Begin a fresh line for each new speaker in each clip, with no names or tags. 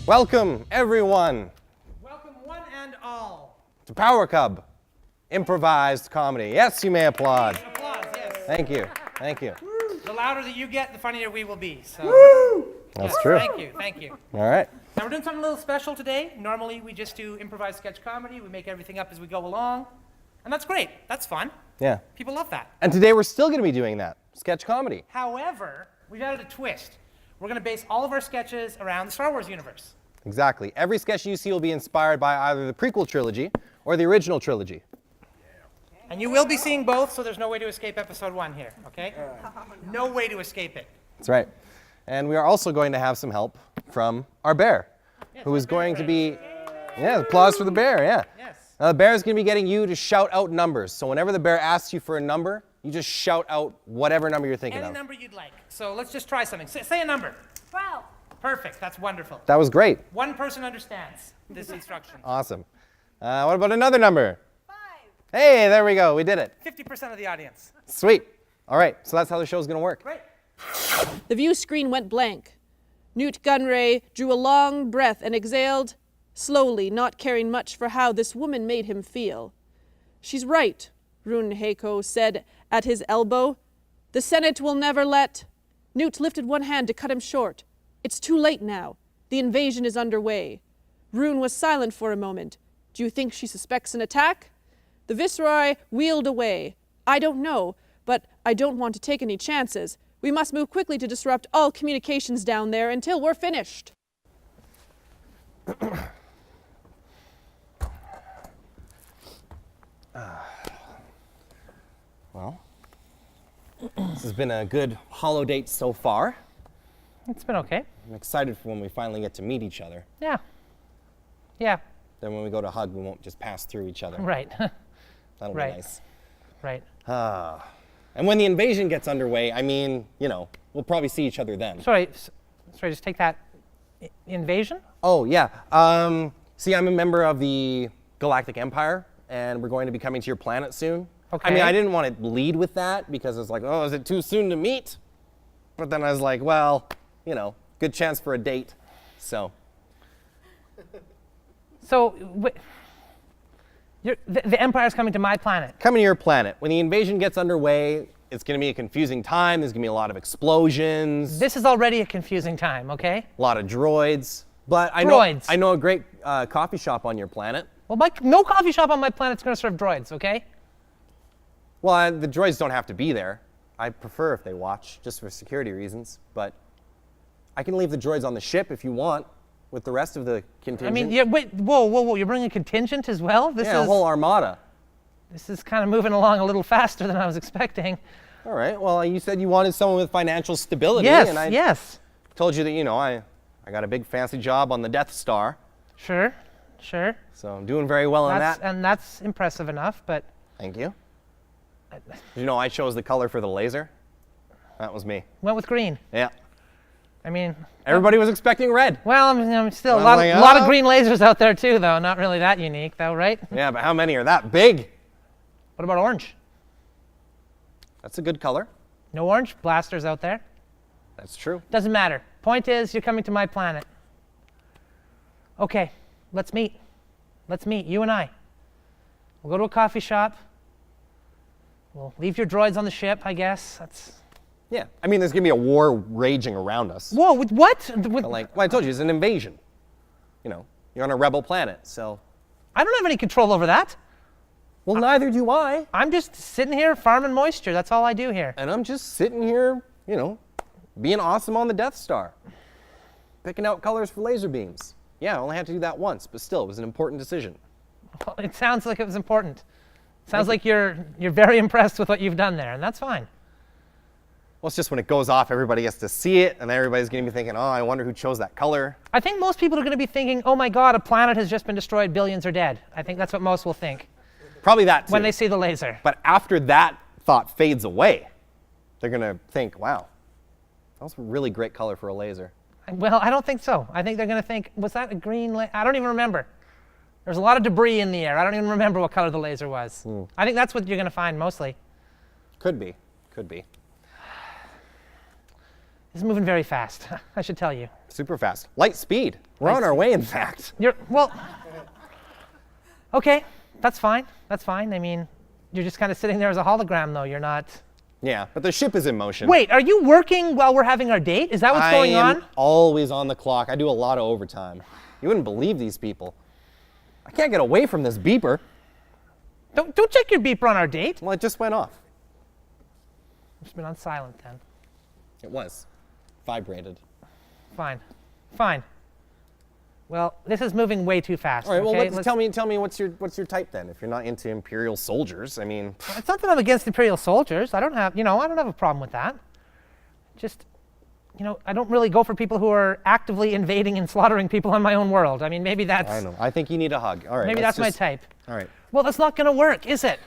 Welcome, everyone.
Welcome, one and all.
To PowerCub, improvised comedy. Yes, you may applaud.
Applause, yes.
Thank you. Thank you.
The louder that you get, the funnier we will be. So.
Woo! That's true.
Thank you, thank you.
All right.
Now we're doing something a little special today. Normally we just do improvised sketch comedy. We make everything up as we go along. And that's great. That's fun.
Yeah.
People love that.
And today we're still going to be doing that, sketch comedy.
However, we've added a twist. We're going to base all of our sketches around the Star Wars universe.
Exactly. Every sketch you see will be inspired by either the prequel trilogy or the original trilogy.
And you will be seeing both, so there's no way to escape episode 1 here, okay? No way to escape it.
That's right. And we are also going to have some help from our bear, who is going to be, applause for the bear, yeah.
Yes.
Now the bear is going to be getting you to shout out numbers. So whenever the bear asks you for a number, you just shout out whatever number you're thinking of.
Any number you'd like. So let's just try something. Say a number.
12.
Perfect. That's wonderful.
That was great.
One person understands this instruction.
Awesome. What about another number?
5.
Hey, there we go. We did it.
50% of the audience.
Sweet. All right. So that's how the show's going to work.
Great.
The view screen went blank. Newt Gunray drew a long breath and exhaled, slowly, not caring much for how this woman made him feel. She's right, Rune Heiko said at his elbow. The Senate will never let... Newt lifted one hand to cut him short. It's too late now. The invasion is underway. Rune was silent for a moment. Do you think she suspects an attack? The Viceroy wheeled away. I don't know, but I don't want to take any chances. We must move quickly to disrupt all communications down there until we're finished.
Well, this has been a good holo date so far.
It's been okay.
I'm excited for when we finally get to meet each other.
Yeah. Yeah.
Then when we go to hug, we won't just pass through each other.
Right.
That'll
Right.
be nice.
Right.
And when the invasion gets underway, I mean, we'll probably see each other then.
Sorry, just take that. Invasion?
Oh, yeah. See, I'm a member of the Galactic Empire, and we're going to be coming to your planet soon.
Okay.
I mean, I didn't want to lead with that because it's like, oh, is it too soon to meet? But then I was like, well, good chance for a date. So.
So, the Empire's coming to my planet.
Coming to your planet. When the invasion gets underway, it's going to be a confusing time. There's going to be a lot of explosions.
This is already a confusing time, okay?
A lot of droids. But I know a great coffee shop on your planet.
Well, no coffee shop on my planet's going to serve droids, okay?
Well, the droids don't have to be there. I prefer if they watch, just for security reasons. But I can leave the droids on the ship if you want, with the rest of the contingent.
I mean, yeah, wait, whoa, you're bringing a contingent as well?
A whole armada.
This is kind of moving along a little faster than I was expecting.
All right, well, you said you wanted someone with financial stability.
Yes,
and I
yes.
told you that, I got a big fancy job on the Death Star.
Sure.
So I'm doing very well on that.
And that's impressive enough, but...
Thank you. Did you know I chose the color for the laser? That was me.
Went with green.
Yeah.
I mean...
Everybody was expecting red.
Well, I'm still a
Well,
lot of green lasers out there too, though. Not really that unique, though, right?
Yeah, but how many are that big?
What about orange?
That's a good color.
No orange blasters out there.
That's true.
Doesn't matter. Point is, you're coming to my planet. Okay, let's meet. Let's meet, you and I. We'll go to a coffee shop. We'll leave your droids on the ship, I guess. That's...
Yeah, I mean, there's going to be a war raging around us.
Whoa, with what?
Well, I told you, it's an invasion. You're on a rebel planet, so...
I don't have any control over that.
Well, neither do I.
I'm just sitting here farming moisture. That's all I do here.
And I'm just sitting here, being awesome on the Death Star. Picking out colors for laser beams. Yeah, I only had to do that once, but still, it was an important decision.
Well, it sounds like it was important. Sounds like you're very impressed with what you've done there, and that's fine.
Well, it's just when it goes off, everybody gets to see it, and everybody's going to be thinking, oh, I wonder who chose that color.
I think most people are going to be thinking, oh my God, a planet has just been destroyed, billions are dead. I think that's what most will think.
Probably that too.
When they see the laser.
But after that thought fades away, they're going to think, wow, that was a really great color for a laser.
Well, I don't think so. I think they're going to think, was that a green laser? I don't even remember. There's a lot of debris in the air. I don't even remember what color the laser was. I think that's what you're going to find mostly.
Could be. Could be.
This is moving very fast, I should tell you.
Super fast. Light speed. We're on our way, in fact.
Well, okay, that's fine. That's fine. I mean, you're just kind of sitting there as a hologram, though. You're not.
Yeah, but the ship is in motion.
Wait, are you working while we're having our date? Is that what's going on?
I am always on the clock. I do a lot of overtime. You wouldn't believe these people. I can't get away from this beeper.
Don't check your beeper on our date.
Well, it just went off.
It's been on silent then.
It was. Vibrated.
Fine. Fine. Well, this is moving way too fast.
All right, well,
okay?
tell me what's your type then? If you're not into Imperial soldiers, I mean.
It's not that I'm against Imperial soldiers. I don't have a problem with that. Just, I don't really go for people who are actively invading and slaughtering people on my own world. I mean, maybe that's.
I know. I think you need a hug. All right.
Maybe that's my type.
All right.
Well, that's not going to work, is it?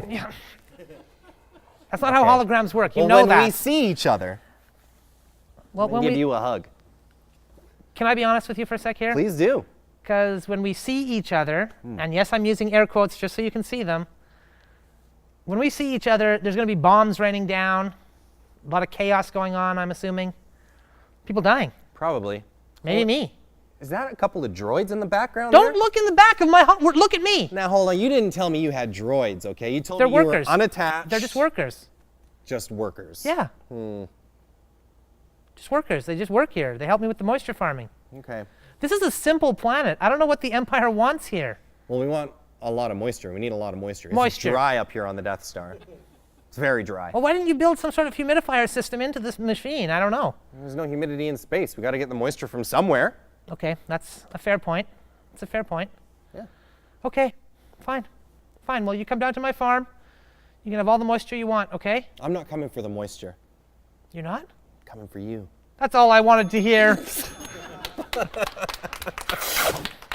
Yeah. That's not how holograms work. You know that.
When we see each other,
well,
we'll give you a hug.
Can I be honest with you for a sec here?
Please do.
Because when we see each other, and yes, I'm using air quotes just so you can see them. When we see each other, there's going to be bombs raining down, a lot of chaos going on, I'm assuming. People dying.
Probably.
Maybe me.
Is that a couple of droids in the background
Don't
there?
look in the back of my look at me.
Now, hold on. You didn't tell me you had droids, okay? You told
They're
me you
workers.
were unattached.
They're just workers.
Just workers.
Yeah. Just workers. They just work here. They help me with the moisture farming.
Okay.
This is a simple planet. I don't know what the Empire wants here.
Well, we want a lot of moisture. We need a lot of moisture.
Moisture.
It's dry up here on the Death Star. It's very dry.
Well, why didn't you build some sort of humidifier system into this machine? I don't know.
There's no humidity in space. We got to get the moisture from somewhere.
Okay, that's a fair point. That's a fair point.
Yeah.
Okay, fine. Fine. Well, you come down to my farm. You can have all the moisture you want, okay?
I'm not coming for the moisture.
You're not?
I'm coming for you.
That's all I wanted to hear.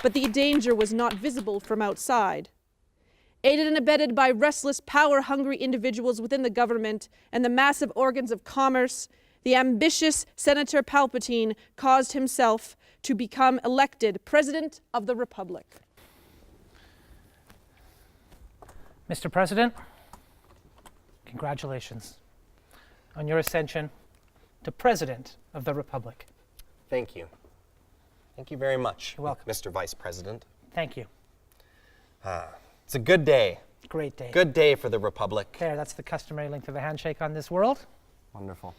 But the danger was not visible from outside. Aided and abetted by restless, power-hungry individuals within the government and the massive organs of commerce, the ambitious Senator Palpatine caused himself to become elected President of the Republic.
Mr. President, congratulations on your ascension to President of the Republic.
Thank you. Thank you very much.
You're welcome.
Mr. Vice President.
Thank you.
It's a good day.
Great day.
Good day for the Republic.
There, that's the customary length of a handshake on this world.
Wonderful.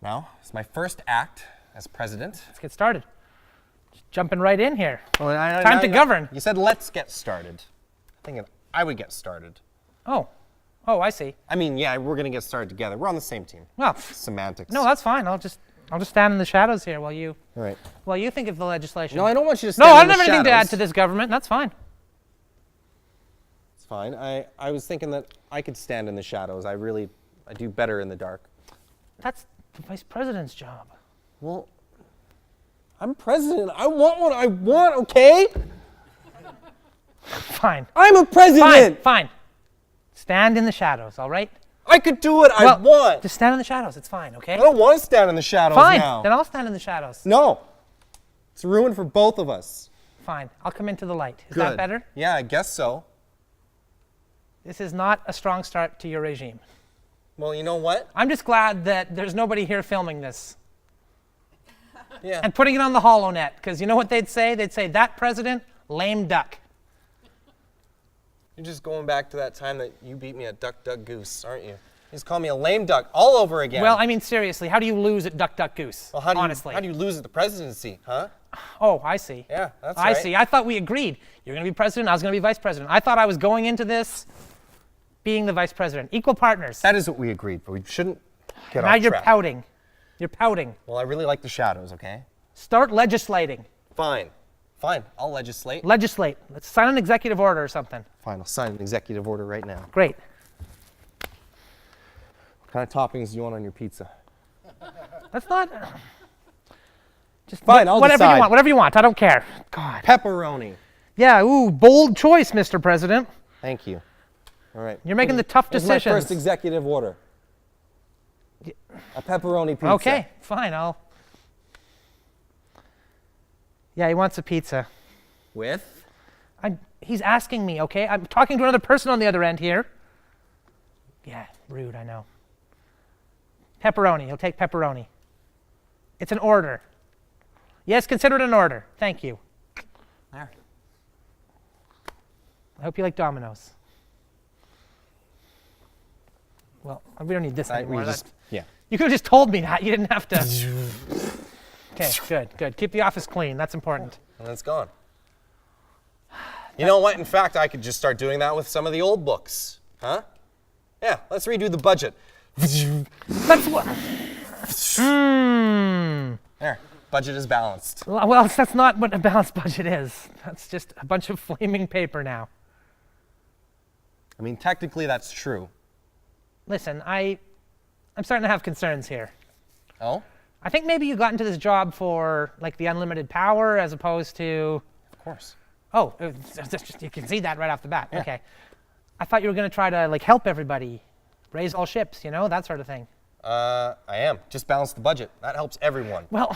Now, it's my first act as president.
Let's get started. Just jumping right in here.
Well,
Time to govern.
You said let's get started. I think I would get started.
Oh, I see.
I mean, yeah, we're going to get started together. We're on the same team.
Well,
Semantics.
no, that's fine. I'll just stand in the shadows here while you
All right.
think of the legislation.
No, I don't want you to stand
No, I
in
don't
the
have anything to
shadows.
add to this government. That's fine.
It's fine. I was thinking that I could stand in the shadows. I do better in the dark.
That's the vice president's job.
Well, I'm president. I want what I want, okay?
Fine.
I'm a president.
Fine. Stand in the shadows, all right?
I could do what I want.
Just stand in the shadows. It's fine, okay?
I don't want to stand in the shadows
Fine.
now.
Then I'll stand in the shadows.
No. It's ruined for both of us.
Fine. I'll come into the light. Is
Good.
that better?
Yeah, I guess so.
This is not a strong start to your regime.
Well, you know what?
I'm just glad that there's nobody here filming this
Yeah.
and putting it on the HoloNet, because you know what they'd say? They'd say, that president, lame duck.
You're just going back to that time that you beat me at Duck, Duck, Goose, aren't you? You just call me a lame duck all over again.
Well, I mean, seriously, how do you lose at Duck, Duck, Goose?
Well, how do you lose at the presidency, huh?
Oh, I see.
Yeah, that's
I
right.
see. I thought we agreed. You're going to be president, I was going to be vice president. I thought I was going into this being the vice president. Equal partners.
That is what we agreed, but we shouldn't get
Now
off
you're
track.
pouting. You're pouting.
Well, I really like the shadows, okay?
Start legislating.
Fine. Fine, I'll legislate.
Legislate. Let's sign an executive order or something.
Fine, I'll sign an executive order right now.
Great.
What kind of toppings do you want on your pizza?
That's not... Just
Fine, I'll
whatever
decide.
you want. Whatever you want. I don't care. God.
Pepperoni.
Yeah, ooh, bold choice, Mr. President.
Thank you. All right.
You're making the tough
This is
decisions.
my first executive order. A pepperoni pizza.
Okay, fine, Yeah, he wants a pizza.
With?
He's asking me, okay? I'm talking to another person on the other end here. Yeah, rude, I know. Pepperoni. He'll take pepperoni. It's an order. Yes, consider it an order. Thank you.
There.
I hope you like Domino's. Well, we don't need this anymore.
Yeah.
You could have just told me that. You didn't have to. Okay, good, good. Keep the office clean. That's important.
And it's gone. You know what? In fact, I could just start doing that with some of the old books. Huh? Yeah, let's redo the budget.
That's what.
There. Budget is balanced.
Well, that's not what a balanced budget is. That's just a bunch of flaming paper now.
I mean, technically that's true.
Listen, I'm starting to have concerns here.
Oh?
I think maybe you got into this job for like the unlimited power as opposed to.
Of course.
Oh, you can see that right off the bat.
Yeah.
Okay. I thought you were going to try to like help everybody, raise all ships, you know, that sort of thing.
I am. Just balance the budget. That helps everyone.
Well,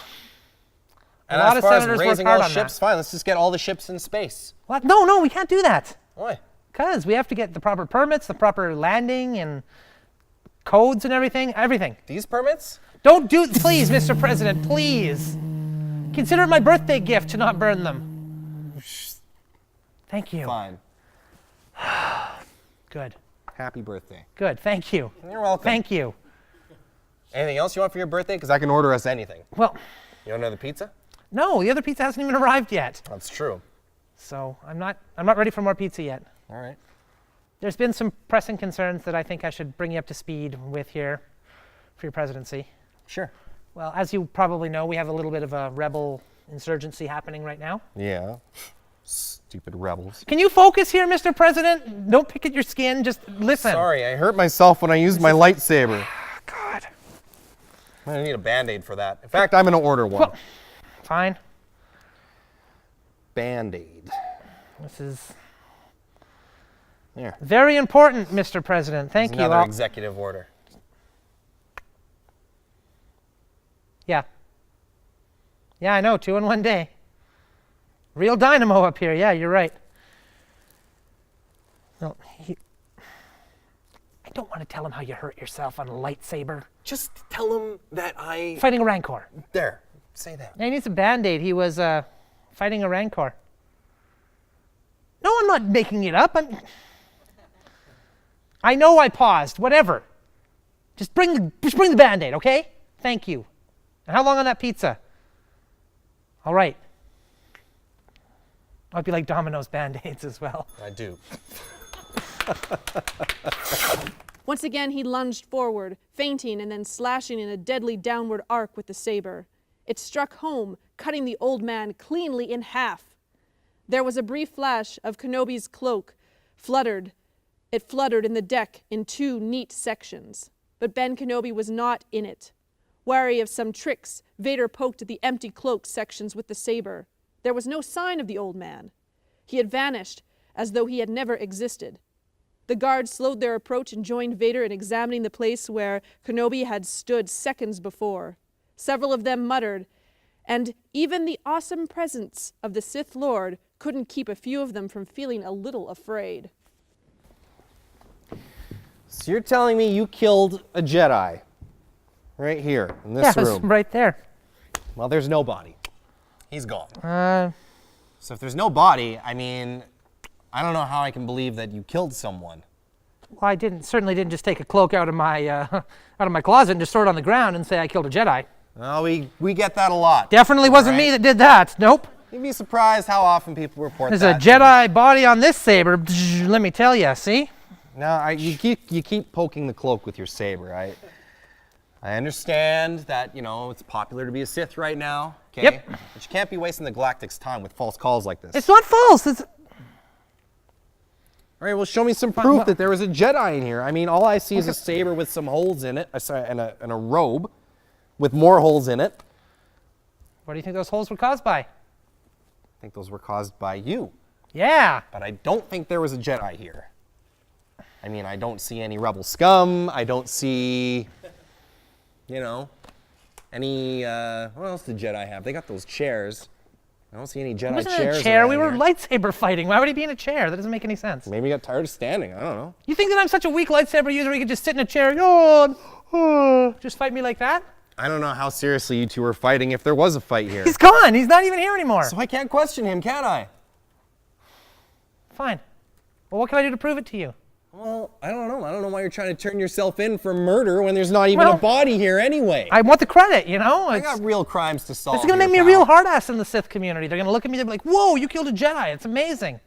And
a lot
as
of
far as
senators work
raising
hard
all
on
ships,
that.
fine. Let's just get all the ships in space.
What? No, we can't do that.
Why?
Because we have to get the proper permits, the proper landing, and codes and everything. Everything.
These permits?
Don't do, please, Mr. President, please. Consider it my birthday gift to not burn them. Thank you.
Fine.
Good.
Happy birthday.
Good. Thank you.
You're welcome.
Thank you.
Anything else you want for your birthday? Because I can order us anything.
Well,
You want another pizza?
no, the other pizza hasn't even arrived yet.
That's true.
So I'm not ready for more pizza yet.
All right.
There's been some pressing concerns that I think I should bring you up to speed with here for your presidency.
Sure.
Well, as you probably know, we have a little bit of a rebel insurgency happening right now.
Yeah. Stupid rebels.
Can you focus here, Mr. President? Don't pick at your skin, just listen.
Sorry, I hurt myself when I used my lightsaber.
God.
I'm gonna need a Band-Aid for that. In fact, I'm gonna order one.
Well, fine.
Band-Aid.
This is
There.
very important, Mr. President. Thank you.
Another executive order.
Yeah. Yeah, I know. 2 in 1 day. Real dynamo up here. Yeah, you're right. No, I don't want to tell him how you hurt yourself on a lightsaber.
Just tell him that I...
Fighting a rancor.
There. Say that.
Yeah, he needs a Band-Aid. He was fighting a rancor. No, I'm not making it up. I know I paused. Whatever. Just bring the Band-Aid, okay? Thank you. And how long on that pizza? All right. I hope you like Domino's Band-Aids as well.
I do.
Once again, he lunged forward, feinting and then slashing in a deadly downward arc with the saber. It struck home, cutting the old man cleanly in half. There was a brief flash of Kenobi's cloak. It fluttered in the deck in 2 neat sections. But Ben Kenobi was not in it. Wary of some tricks, Vader poked at the empty cloak sections with the saber. There was no sign of the old man. He had vanished, as though he had never existed. The guards slowed their approach and joined Vader in examining the place where Kenobi had stood seconds before. Several of them muttered, and even the awesome presence of the Sith Lord couldn't keep a few of them from feeling a little afraid.
So you're telling me you killed a Jedi right here in this
Yeah,
room?
right there.
Well, there's no body. He's gone. So if there's no body, I mean, I don't know how I can believe that you killed someone.
Well, I certainly didn't just take a cloak out of my closet and just throw it on the ground and say I killed a Jedi.
Well, we get that a lot.
Definitely wasn't me that did that. Nope.
You'd be surprised how often people report
There's
that.
a Jedi body on this saber. Let me tell you. See?
No, you keep poking the cloak with your saber. I understand that, you know, it's popular to be a Sith right now. Okay?
Yep.
But you can't be wasting the Galactic's time with false calls like this.
It's not false. It's
All right, well, show me some proof that there was a Jedi in here. I mean, all I see is a saber with some holes in it, and a robe with more holes in it.
What do you think those holes were caused by?
I think those were caused by you.
Yeah.
But I don't think there was a Jedi here. I mean, I don't see any rebel scum. I don't see, you know, any, what else did Jedi have? They got those chairs. I don't see any Jedi
It wasn't
chairs
a chair.
around
We were
here.
lightsaber fighting. Why would he be in a chair? That doesn't make any sense.
Maybe he got tired of standing. I don't know.
You think that I'm such a weak lightsaber user he could just sit in a chair? Oh, Just fight me like that?
I don't know how seriously you two are fighting if there was a fight here.
He's gone. He's not even here anymore.
So I can't question him, can I?
Fine. Well, what can I do to prove it to you?
Well, I don't know. I don't know why you're trying to turn yourself in for murder when there's not even a body here anyway.
I want the credit, you know?
I got real crimes to solve.
This is going to make me a real hard ass in the Sith community. They're going to look at me and be like, whoa, you killed a Jedi. It's amazing.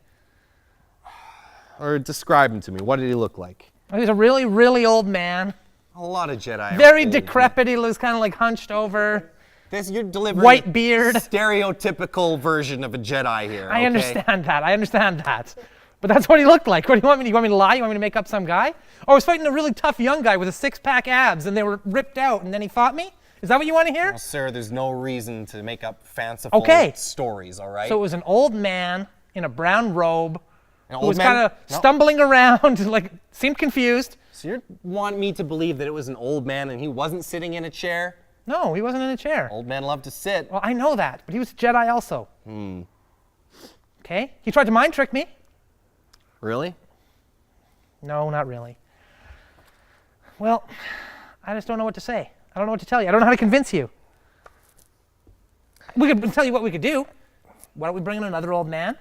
Or describe him to me. What did he look like?
He was a really, really old man.
A lot of Jedi.
Very decrepit. He was kind of like hunched over.
You're delivering
white beard.
Stereotypical version of a Jedi here.
I understand that. I understand that. But that's what he looked like. What do you want me to? You want me to lie? You want me to make up some guy? Oh, I was fighting a really tough young guy with a six-pack abs, and they were ripped out, and then he fought me? Is that what you want to hear?
Well, sir, there's no reason to make up fanciful stories, all right?
So it was an old man in a brown robe who was
man?
kind of stumbling around, like seemed confused.
So you want me to believe that it was an old man and he wasn't sitting in a chair?
No, he wasn't in a chair.
Old men love to sit.
Well, I know that, but he was a Jedi also. Okay? He tried to mind trick me.
Really?
No, not really. Well, I just don't know what to say. I don't know what to tell you. I don't know how to convince you. We could tell you what we could do. Why don't we bring in another old man?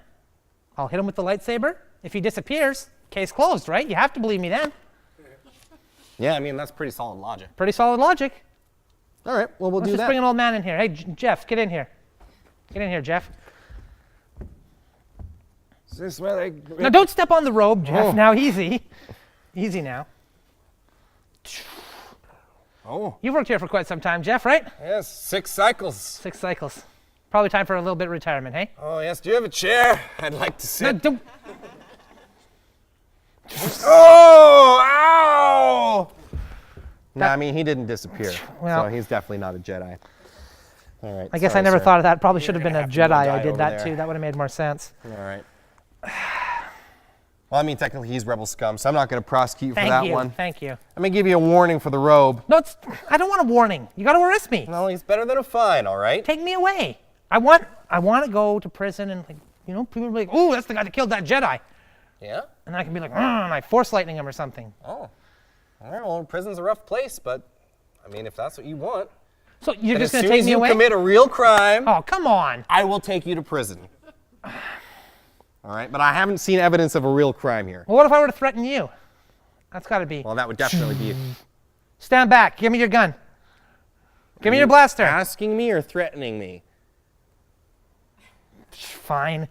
I'll hit him with the lightsaber. If he disappears, case closed, right? You have to believe me then.
Yeah, I mean, that's pretty solid logic.
Pretty solid logic.
All right, well, we'll do
Let's
that.
just bring an old man in here. Hey, Jeff, get in here. Get in here, Jeff.
Is this where they...
Now, don't step on the robe, Jeff. Now, easy. Easy now.
Oh.
You've worked here for quite some time, Jeff, right?
Yes, 6 cycles.
6 cycles. Probably time for a little bit of retirement, hey?
Oh, yes. Do you have a chair? I'd like to sit.
No, don't.
Oh! Ow! No, I mean, he didn't disappear.
Well,
so he's definitely not a Jedi. All right.
I guess I never thought of that. Probably should have been a Jedi. I did that too. That would have made more sense.
All right. Well, I mean, technically he's rebel scum, so I'm not going to prosecute you for that one.
Thank you.
I'm going to give you a warning for the robe.
No, I don't want a warning. You got to arrest me.
No, he's better than a fine, all right?
Take me away. I want to go to prison and, like, you know, people will be like, oh, that's the guy that killed that Jedi.
Yeah?
And then I can be like, and I force lightning him or something.
Oh. All right, well, prison's a rough place, but, I mean, if that's what you want.
So you're just going to
take
take me away?
As soon as you commit a real crime,
Oh, come on.
I will take you to prison. All right, but I haven't seen evidence of a real crime here.
Well, what if I were to threaten you? That's got to be.
Well, that would definitely be...
Stand back. Give me your gun. Give me your blaster.
Asking me or threatening me?
Fine.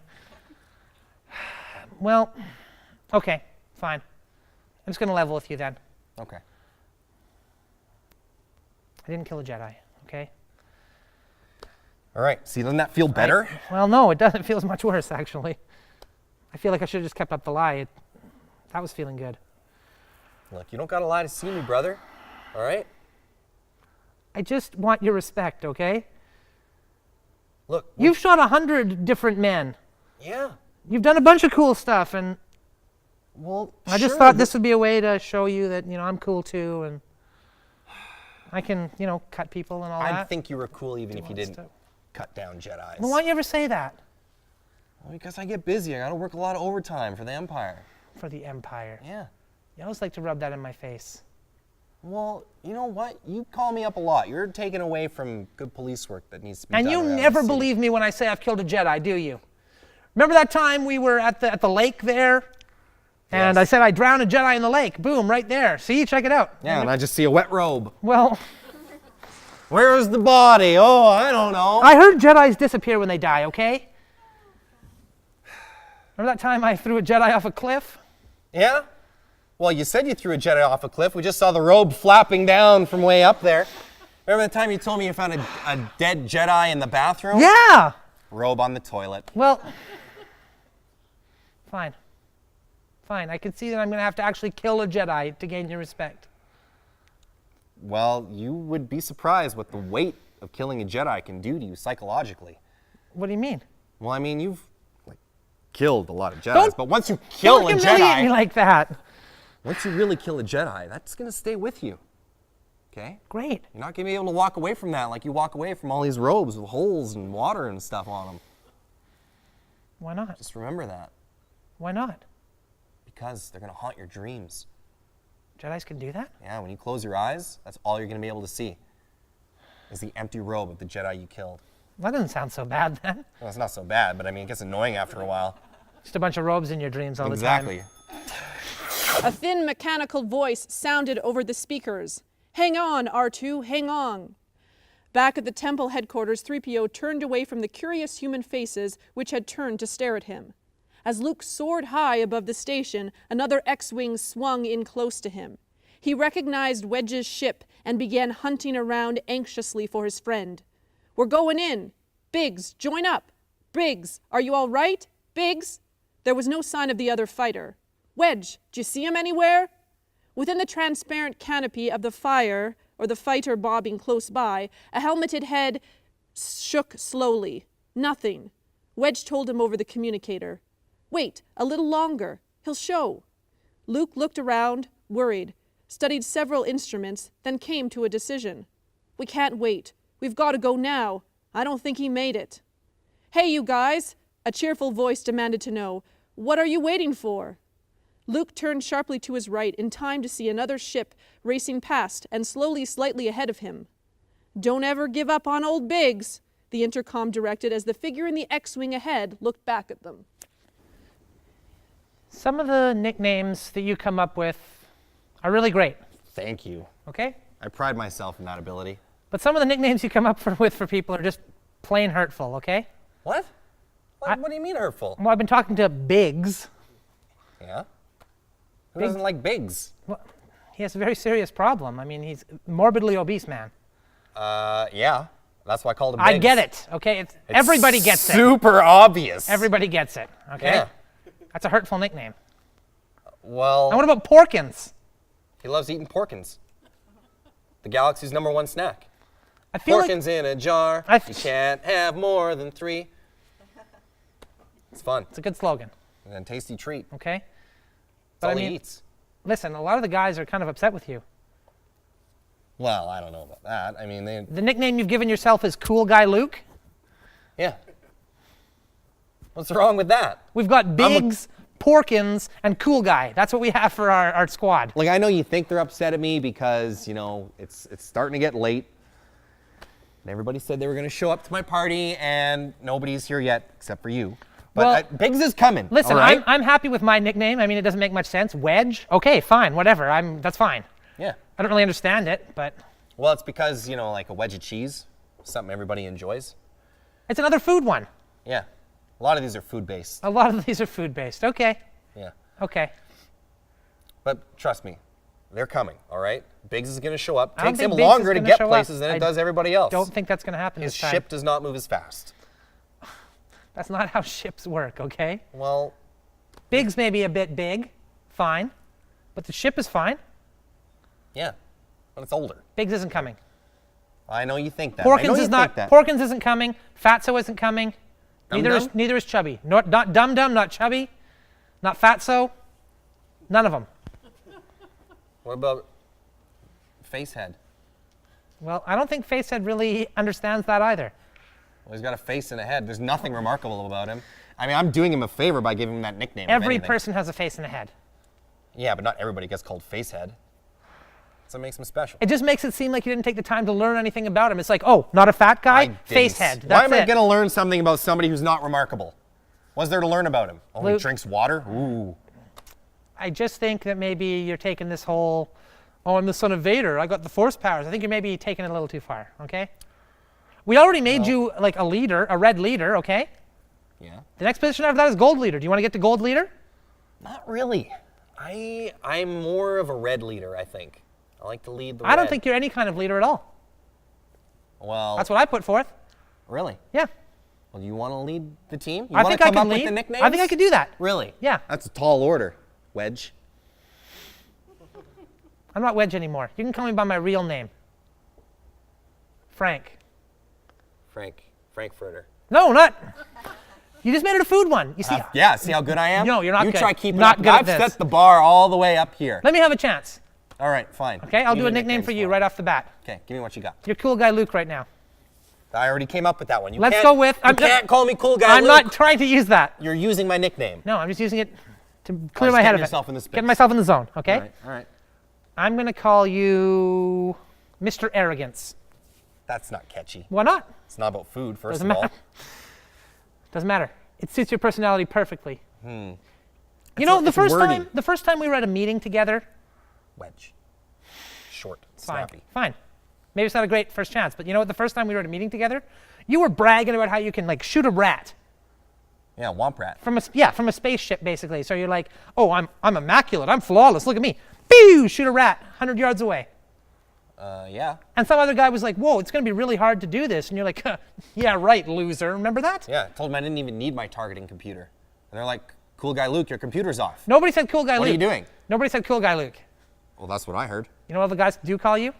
Well, okay, fine. I'm just going to level with you then.
Okay.
I didn't kill a Jedi, okay?
All right, see, doesn't that feel better?
Well, no, it doesn't. It feels much worse, actually. I feel like I should have just kept up the lie. That was feeling good.
Look, you don't got to lie to see me, brother. All right?
I just want your respect, okay?
Look.
You've shot 100 different men.
Yeah.
You've done a bunch of cool stuff, and
well,
I just thought this would be a way to show you that, you know, I'm cool too, and I can, you know, cut people and all that.
I'd think you were cool even if you didn't cut down Jedis.
Well, why don't you ever say that?
Well, because I get busy. I got to work a lot of overtime for the Empire.
For the Empire.
Yeah.
You always like to rub that in my face.
Well, you know what? You call me up a lot. You're taking away from good police work that needs to be
and
done.
you
around
never
the city.
believe me when I say I've killed a Jedi, do you? Remember that time we were at the lake there? And
Yes.
I said I drowned a Jedi in the lake. Boom, right there. See, check it out.
Yeah, and I just see a wet robe.
Well,
Where's the body? Oh, I don't know.
I heard Jedis disappear when they die, okay? Remember that time I threw a Jedi off a cliff?
Yeah? Well, you said you threw a Jedi off a cliff. We just saw the robe flapping down from way up there. Remember the time you told me you found a dead Jedi in the bathroom?
Yeah!
Robe on the toilet.
Well, fine. Fine, I can see that I'm going to have to actually kill a Jedi to gain your respect.
Well, you would be surprised what the weight of killing a Jedi can do to you psychologically.
What do you mean?
Well, I mean, you've killed a lot of Jedis,
Don't-
but once you kill
Don't
a
humiliate me
Jedi,
like that.
once you really kill a Jedi, that's going to stay with you. Okay?
Great.
You're not going to be able to walk away from that like you walk away from all these robes with holes and water and stuff on them.
Why not?
Just remember that,
Why not?
because they're going to haunt your dreams.
Jedis can do that?
Yeah, when you close your eyes, that's all you're going to be able to see is the empty robe of the Jedi you killed.
That doesn't sound so bad then.
Well, it's not so bad, but I mean, it gets annoying after a while.
Just a bunch of robes in your dreams all the time.
Exactly.
A thin mechanical voice sounded over the speakers. Hang on, R2, hang on. Back at the temple headquarters, 3PO turned away from the curious human faces which had turned to stare at him. As Luke soared high above the station, another X-Wing swung in close to him. He recognized Wedge's ship and began hunting around anxiously for his friend. We're going in. Biggs, join up. Biggs, are you all right? Biggs? There was no sign of the other fighter. Wedge, do you see him anywhere? Within the transparent canopy of the fire, or the fighter bobbing close by, a helmeted head shook slowly. Nothing. Wedge told him over the communicator. Wait, a little longer. He'll show. Luke looked around, worried, studied several instruments, then came to a decision. We can't wait. We've got to go now. I don't think he made it. Hey, you guys, a cheerful voice demanded to know. What are you waiting for? Luke turned sharply to his right in time to see another ship racing past and slowly slightly ahead of him. Don't ever give up on old Biggs, the intercom directed as the figure in the X-Wing ahead looked back at them.
Some of the nicknames that you come up with are really great,
Thank you.
okay?
I pride myself in that ability.
But some of the nicknames you come up with for people are just plain hurtful, okay?
What? What do you mean hurtful?
Well, I've been talking to Biggs.
Yeah? Who doesn't like Biggs?
Well, he has a very serious problem. I mean, he's a morbidly obese man.
Yeah. That's why I called him Biggs.
I get it, okay? Everybody gets it.
Super obvious.
Everybody gets it, okay?
Yeah.
That's a hurtful nickname.
Well,
And what about Porkins?
he loves eating porkins. The galaxy's #1 snack.
I feel like
Porkins in a jar. You can't have more than 3. It's fun.
it's a good slogan,
And a tasty treat.
okay?
That's all
I mean,
he eats.
listen, a lot of the guys are kind of upset with you.
Well, I don't know about that. I mean,
The nickname you've given yourself is Cool Guy Luke.
yeah. What's wrong with that?
We've got Biggs, Porkins, and Cool Guy. That's what we have for our squad.
Like, I know you think they're upset at me because, you know, it's starting to get late. And everybody said they were going to show up to my party, and nobody's here yet except for you. But
Well,
Biggs is coming.
Listen,
all right?
I'm happy with my nickname. I mean, it doesn't make much sense. Wedge? Okay, fine, whatever. That's fine.
Yeah.
I don't really understand it, but
Well, it's because, you know, like a wedge of cheese, something everybody enjoys.
it's another food one.
Yeah. A lot of these are food-based.
A lot of these are food-based. Okay,
Yeah.
okay.
But trust me, they're coming, all right? Biggs is going to show up.
I don't
Takes
think
him
Biggs
longer
is
to
gonna
get
show up.
places than
I
it does everybody else.
Don't think that's going to happen
His
this time.
ship does not move as fast.
That's not how ships work, okay?
Well,
Biggs may be a bit big, fine, but the ship is fine.
yeah, but it's older.
Biggs isn't coming.
I know you think that. I know
Porkins
you
is not.
think that.
Porkins isn't coming. Fatso isn't coming.
Dum-Dum?
Neither is Chubby. Not Dum Dum, not Chubby, not Fatso. None of them.
What about Facehead?
Well, I don't think Facehead really understands that either.
Well, he's got a face and a head. There's nothing remarkable about him. I mean, I'm doing him a favor by giving him that nickname. if
Every
anything.
person has a face and a head.
Yeah, but not everybody gets called Facehead. That's what makes him special.
It just makes it seem like you didn't take the time to learn anything about him. It's like, oh, not a fat guy, Facehead.
Why
That's
am I
it.
going to learn something about somebody who's not remarkable? What's there to learn about him? Oh, he
Luke.
drinks water? Ooh.
I just think that maybe you're taking this whole, oh, I'm the son of Vader. I got the Force powers. I think you're maybe taking it a little too far, okay? We already made you like a leader, a red leader, okay?
Yeah.
The next position after that is gold leader. Do you want to get to gold leader?
Not really. I'm more of a red leader, I think. I like to lead the
I don't
red.
think you're any kind of leader at all.
Well,
That's what I put forth.
really?
Yeah.
Well, you want to lead the team? You
I
want
think
to
I
come
can
up
lead.
with the nicknames?
I think I could do that.
Really?
Yeah.
That's a tall order, Wedge.
I'm not Wedge anymore. You can call me by my real name. Frank.
Frankfurter.
No, not. You just made it a food one. You see,
Yeah, see how good I am?
No, you're not
You
good.
try keeping
Not
up.
good at
I've
this.
set the bar all the way up here.
let me have a chance.
All right, fine.
Okay, I'll
Give
do
me
a nickname
nicknames
for you
him.
right off the bat.
Okay, give me what you got.
You're cool guy Luke right now.
I already came up with that one. You
Let's
can't-
go with-
You can't call me cool guy
I'm
Luke.
not trying to use that.
You're using my nickname.
No, I'm just using it to clear
just
my head
getting
of it.
yourself in the space.
Getting myself in the zone, okay?
All right.
I'm going to call you Mr. Arrogance.
That's not catchy.
Why not?
It's not about food, first
Doesn't
of all.
matter. Doesn't matter. It suits your personality perfectly. You
It's
know,
a-
the
it's
first
wordy.
time we were at a meeting together,
Wedge. Short,
fine,
snappy.
fine. Maybe it's not a great first chance, but you know what? The first time we were at a meeting together, you were bragging about how you can like shoot a rat
Yeah, womp rat.
from a spaceship basically. So you're like, oh, I'm immaculate, I'm flawless. Look at me. Pew! Shoot a rat 100 yards away.
Yeah.
And some other guy was like, whoa, it's going to be really hard to do this. And you're like, yeah, right, loser. Remember that?
Yeah, I told them I didn't even need my targeting computer. And they're like, cool guy Luke, your computer's off.
Nobody said cool guy Luke.
What are you doing?
Nobody said cool guy Luke.
Well, that's what I heard.
You know what the guys do call you?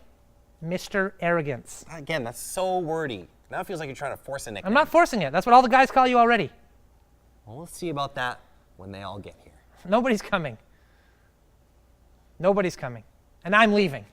Mr. Arrogance.
Again, that's so wordy. Now it feels like you're trying to force a nickname.
I'm not forcing it. That's what all the guys call you already.
Well, we'll see about that when they all get here.
Nobody's coming. Nobody's coming. And I'm leaving.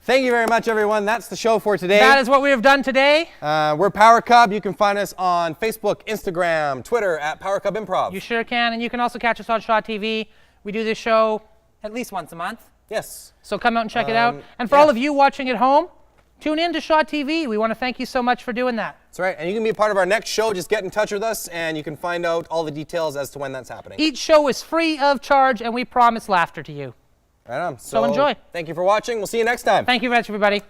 Thank you very much, everyone. That's the show for today.
That is what we have done today.
We're PowerCub. You can find us on Facebook, Instagram, Twitter at PowerCub Improv.
You sure can. And you can also catch us on Shaw TV. We do this show at least once a month.
Yes.
So come out and check it out. And for
yeah.
all of you watching at home, tune in to Shaw TV. We want to thank you so much for doing that.
That's right. And you can be a part of our next show. Just get in touch with us, and you can find out all the details as to when that's happening.
Each show is free of charge, and we promise laughter to you.
Right on.
So enjoy.
Thank you for watching. We'll see you next time.
Thank you very much, everybody.